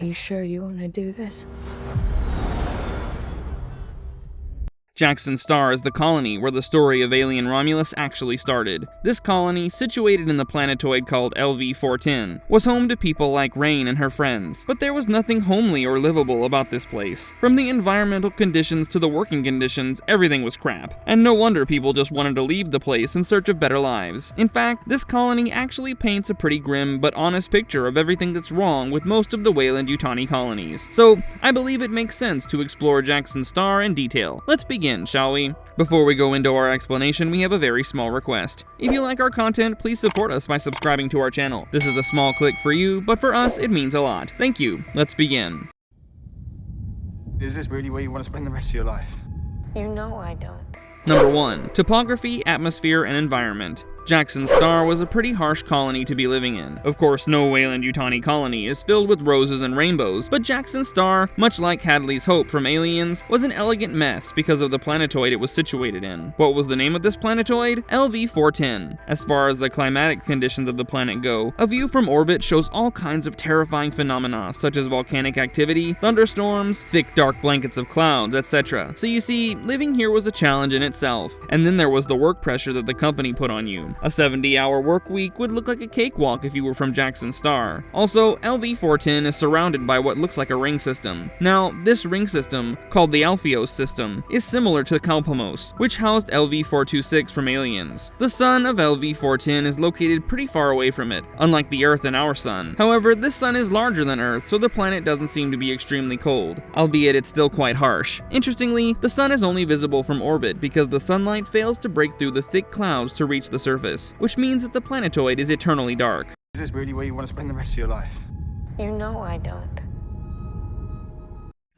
Are you sure you want to do this? Jackson Star is the colony where the story of alien Romulus actually started. This colony, situated in the planetoid called LV-410, was home to people like Rain and her friends, but there was nothing homely or livable about this place. From the environmental conditions to the working conditions, everything was crap, and no wonder people just wanted to leave the place in search of better lives. In fact, this colony actually paints a pretty grim but honest picture of everything that's wrong with most of the Weyland-Yutani colonies. So, I believe it makes sense to explore Jackson Star in detail. Let's begin, shall we? Before we go into our explanation, we have a very small request. If you like our content, please support us by subscribing to our channel. This is a small click for you, but for us, it means a lot. Thank you. Let's begin. Is this really where you want to spend the rest of your life? You know I don't. Number 1. Topography, atmosphere, and environment. Jackson Star was a pretty harsh colony to be living in. Of course, no Weyland-Yutani colony is filled with roses and rainbows, but Jackson Star, much like Hadley's Hope from Aliens, was an elegant mess because of the planetoid it was situated in. What was the name of this planetoid? LV-410. As far as the climatic conditions of the planet go, a view from orbit shows all kinds of terrifying phenomena, such as volcanic activity, thunderstorms, thick dark blankets of clouds, etc. So you see, living here was a challenge in itself. And then there was the work pressure that the company put on you. A 70-hour work week would look like a cakewalk if you were from Jackson Star. Also, LV-410 is surrounded by what looks like a ring system. Now, this ring system, called the Alpheos system, is similar to Kalpamos, which housed LV-426 from Aliens. The sun of LV-410 is located pretty far away from it, unlike the Earth and our sun. However, this sun is larger than Earth, so the planet doesn't seem to be extremely cold, albeit it's still quite harsh. Interestingly, the sun is only visible from orbit because the sunlight fails to break through the thick clouds to reach the surface, which means that the planetoid is eternally dark. Is this really where you want to spend the rest of your life? You know I don't.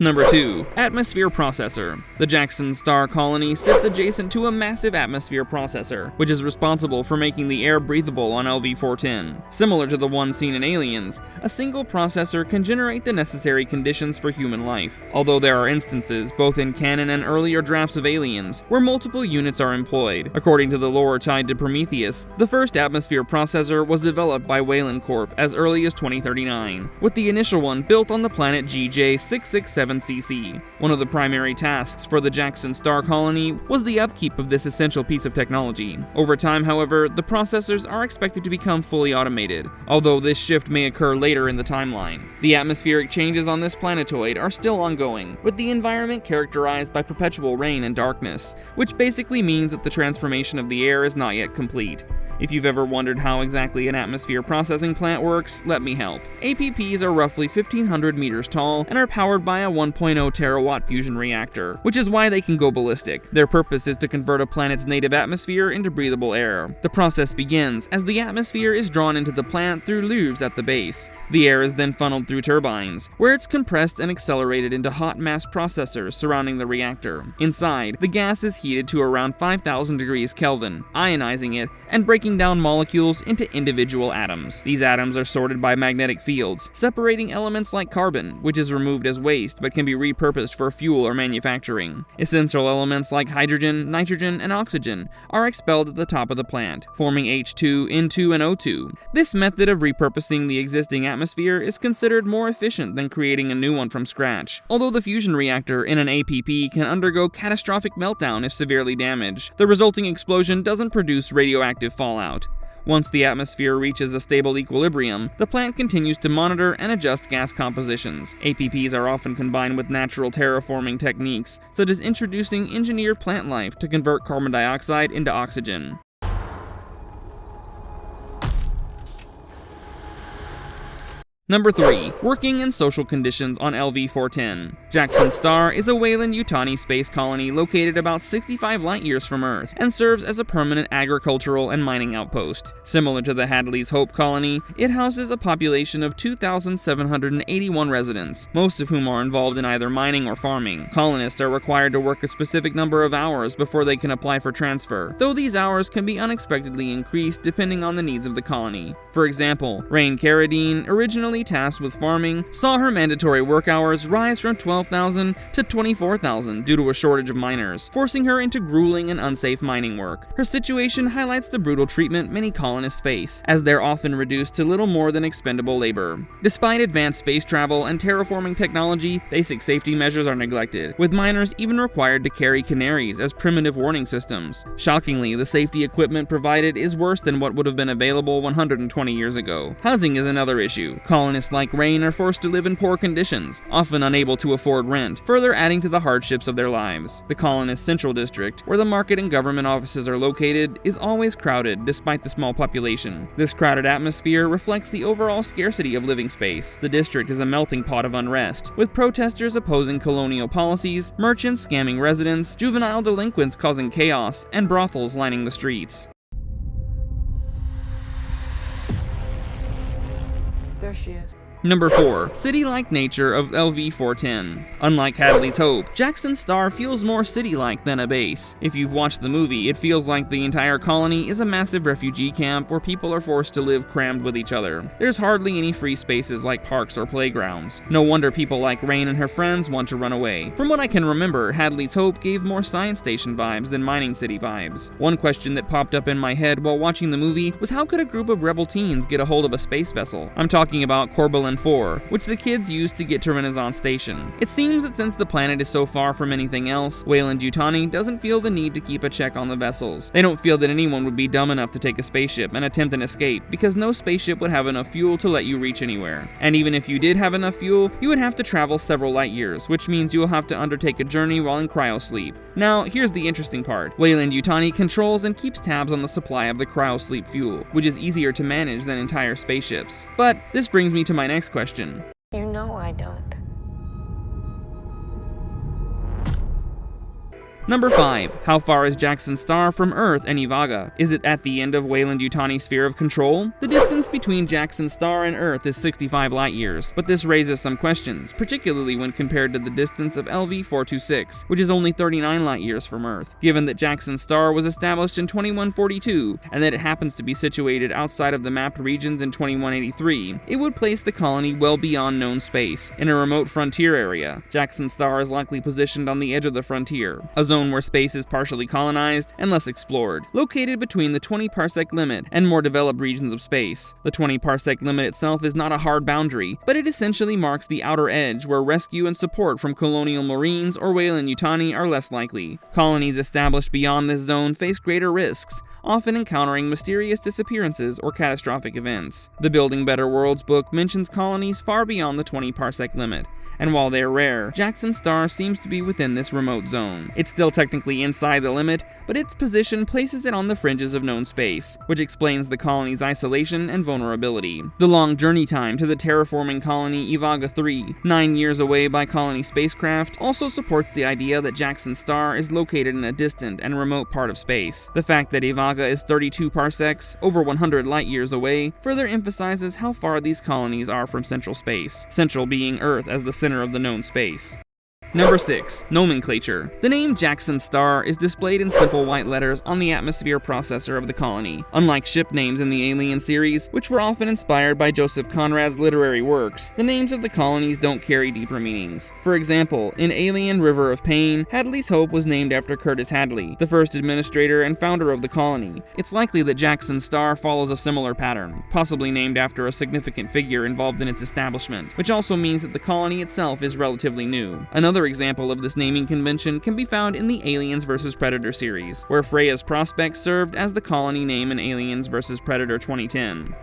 Number 2. Atmosphere Processor. The Jackson Star colony sits adjacent to a massive atmosphere processor, which is responsible for making the air breathable on LV-410. Similar to the one seen in Aliens, a single processor can generate the necessary conditions for human life, although there are instances, both in canon and earlier drafts of Aliens, where multiple units are employed. According to the lore tied to Prometheus, the first atmosphere processor was developed by Weyland Corp as early as 2039, with the initial one built on the planet GJ667 CC. One of the primary tasks for the Jackson Star colony was the upkeep of this essential piece of technology. Over time, however, the processors are expected to become fully automated, although this shift may occur later in the timeline. The atmospheric changes on this planetoid are still ongoing, with the environment characterized by perpetual rain and darkness, which basically means that the transformation of the air is not yet complete. If you've ever wondered how exactly an atmosphere processing plant works, let me help. APPs are roughly 1,500 meters tall and are powered by a 1.0 terawatt fusion reactor, which is why they can go ballistic. Their purpose is to convert a planet's native atmosphere into breathable air. The process begins as the atmosphere is drawn into the plant through luves at the base. The air is then funneled through turbines, where it's compressed and accelerated into hot mass processors surrounding the reactor. Inside, the gas is heated to around 5,000 degrees Kelvin, ionizing it and breaking down molecules into individual atoms. These atoms are sorted by magnetic fields, separating elements like carbon, which is removed as waste but can be repurposed for fuel or manufacturing. Essential elements like hydrogen, nitrogen, and oxygen are expelled at the top of the plant, forming H2, N2, and O2. This method of repurposing the existing atmosphere is considered more efficient than creating a new one from scratch. Although the fusion reactor in an APP can undergo catastrophic meltdown if severely damaged, the resulting explosion doesn't produce radioactive fallout. Once the atmosphere reaches a stable equilibrium, the plant continues to monitor and adjust gas compositions. APPs are often combined with natural terraforming techniques, such as introducing engineered plant life to convert carbon dioxide into oxygen. Number 3. Working and social conditions on LV-410. Jackson Star is a Weyland-Yutani space colony located about 65 light-years from Earth and serves as a permanent agricultural and mining outpost. Similar to the Hadley's Hope colony, it houses a population of 2,781 residents, most of whom are involved in either mining or farming. Colonists are required to work a specific number of hours before they can apply for transfer, though these hours can be unexpectedly increased depending on the needs of the colony. For example, Rain Carradine originally primarily tasked with farming, saw her mandatory work hours rise from 12,000 to 24,000 due to a shortage of miners, forcing her into grueling and unsafe mining work. Her situation highlights the brutal treatment many colonists face, as they're often reduced to little more than expendable labor. Despite advanced space travel and terraforming technology, basic safety measures are neglected, with miners even required to carry canaries as primitive warning systems. Shockingly, the safety equipment provided is worse than what would have been available 120 years ago. Housing is another issue. Colonists like Rain are forced to live in poor conditions, often unable to afford rent, further adding to the hardships of their lives. The colonists' central district, where the market and government offices are located, is always crowded despite the small population. This crowded atmosphere reflects the overall scarcity of living space. The district is a melting pot of unrest, with protesters opposing colonial policies, merchants scamming residents, juvenile delinquents causing chaos, and brothels lining the streets. There she is. Number 4. City-like nature of LV-410. Unlike Hadley's Hope, Jackson's star feels more city-like than a base. If you've watched the movie, it feels like the entire colony is a massive refugee camp where people are forced to live crammed with each other. There's hardly any free spaces like parks or playgrounds. No wonder people like Rain and her friends want to run away. From what I can remember, Hadley's Hope gave more science station vibes than mining city vibes. One question that popped up in my head while watching the movie was how could a group of rebel teens get a hold of a space vessel? I'm talking about Corbelan 4, which the kids used to get to Renaissance Station. It seems that since the planet is so far from anything else, Weyland-Yutani doesn't feel the need to keep a check on the vessels. They don't feel that anyone would be dumb enough to take a spaceship and attempt an escape, because no spaceship would have enough fuel to let you reach anywhere. And even if you did have enough fuel, you would have to travel several light years, which means you will have to undertake a journey while in cryosleep. Now, here's the interesting part. Weyland-Yutani controls and keeps tabs on the supply of the cryosleep fuel, which is easier to manage than entire spaceships. But this brings me to my next question. You know I don't. Number 5. How far is Jackson's star from Earth and Ivaga? Is it at the end of Weyland-Yutani's sphere of control? The distance between Jackson's star and Earth is 65 light-years, but this raises some questions, particularly when compared to the distance of LV-426, which is only 39 light-years from Earth. Given that Jackson's star was established in 2142, and that it happens to be situated outside of the mapped regions in 2183, it would place the colony well beyond known space, in a remote frontier area. Jackson's star is likely positioned on the edge of the frontier, a zone where space is partially colonized and less explored, located between the 20 parsec limit and more developed regions of space. The 20 parsec limit itself is not a hard boundary, but it essentially marks the outer edge where rescue and support from colonial marines or Weyland-Yutani are less likely. Colonies established beyond this zone face greater risks, often encountering mysterious disappearances or catastrophic events. The Building Better Worlds book mentions colonies far beyond the 20 parsec limit, and while they're rare, Jackson's star seems to be within this remote zone. It's still technically inside the limit, but its position places it on the fringes of known space, which explains the colony's isolation and vulnerability. The long journey time to the terraforming colony Ivaga 3, 9 years away by colony spacecraft, also supports the idea that Jackson's star is located in a distant and remote part of space. The fact that Ivaga is 32 parsecs, over 100 light-years away, further emphasizes how far these colonies are from central space, central being Earth as the center of the known space. Number 6. Nomenclature. The name Jackson's star is displayed in simple white letters on the atmosphere processor of the colony. Unlike ship names in the Alien series, which were often inspired by Joseph Conrad's literary works, the names of the colonies don't carry deeper meanings. For example, in Alien River of Pain, Hadley's Hope was named after Curtis Hadley, the first administrator and founder of the colony. It's likely that Jackson's star follows a similar pattern, possibly named after a significant figure involved in its establishment, which also means that the colony itself is relatively new. Another example of this naming convention can be found in the Aliens vs. Predator series, where Freya's Prospect served as the colony name in Aliens vs. Predator 2010.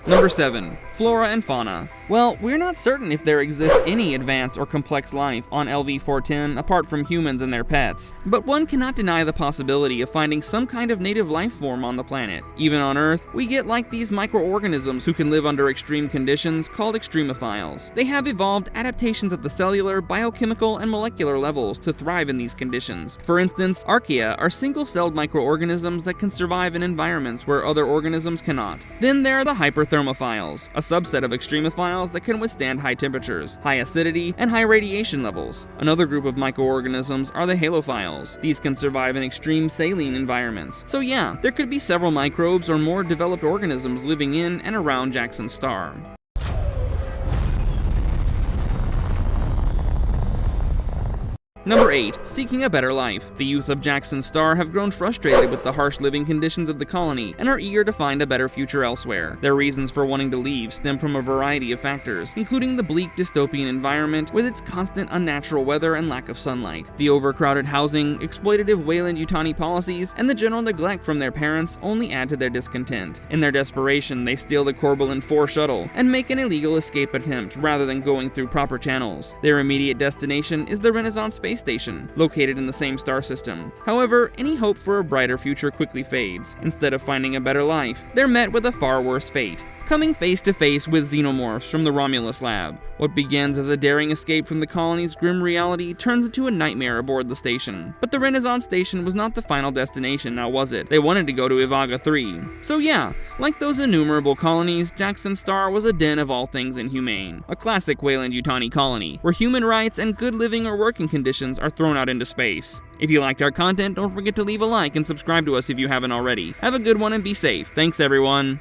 Number 7. Flora and fauna. Well, we're not certain if there exists any advanced or complex life on LV-410 apart from humans and their pets, but one cannot deny the possibility of finding some kind of native life form on the planet. Even on Earth, we get like these microorganisms who can live under extreme conditions called extremophiles. They have evolved adaptations at the cellular, biochemical, and molecular levels to thrive in these conditions. For instance, archaea are single-celled microorganisms that can survive in environments where other organisms cannot. Then there are the hyperthermophiles, a subset of extremophiles that can withstand high temperatures, high acidity, and high radiation levels. Another group of microorganisms are the halophiles. These can survive in extreme saline environments. So yeah, there could be several microbes or more developed organisms living in and around Jackson's star. Number 8. Seeking a better life. The youth of Jackson's star have grown frustrated with the harsh living conditions of the colony and are eager to find a better future elsewhere. Their reasons for wanting to leave stem from a variety of factors, including the bleak dystopian environment with its constant unnatural weather and lack of sunlight, the overcrowded housing, exploitative Weyland-Yutani policies, and the general neglect from their parents only add to their discontent. In their desperation, they steal the Corbelan 4 shuttle and make an illegal escape attempt rather than going through proper channels. Their immediate destination is the Renaissance space station, located in the same star system. However, any hope for a brighter future quickly fades. Instead of finding a better life, they're met with a far worse fate, coming face to face with xenomorphs from the Romulus lab. What begins as a daring escape from the colony's grim reality turns into a nightmare aboard the station. But the Renaissance station was not the final destination, now was it? They wanted to go to Ivaga 3. So yeah, like those innumerable colonies, Jackson's star was a den of all things inhumane. A classic Weyland-Yutani colony, where human rights and good living or working conditions are thrown out into space. If you liked our content, don't forget to leave a like and subscribe to us if you haven't already. Have a good one and be safe. Thanks everyone.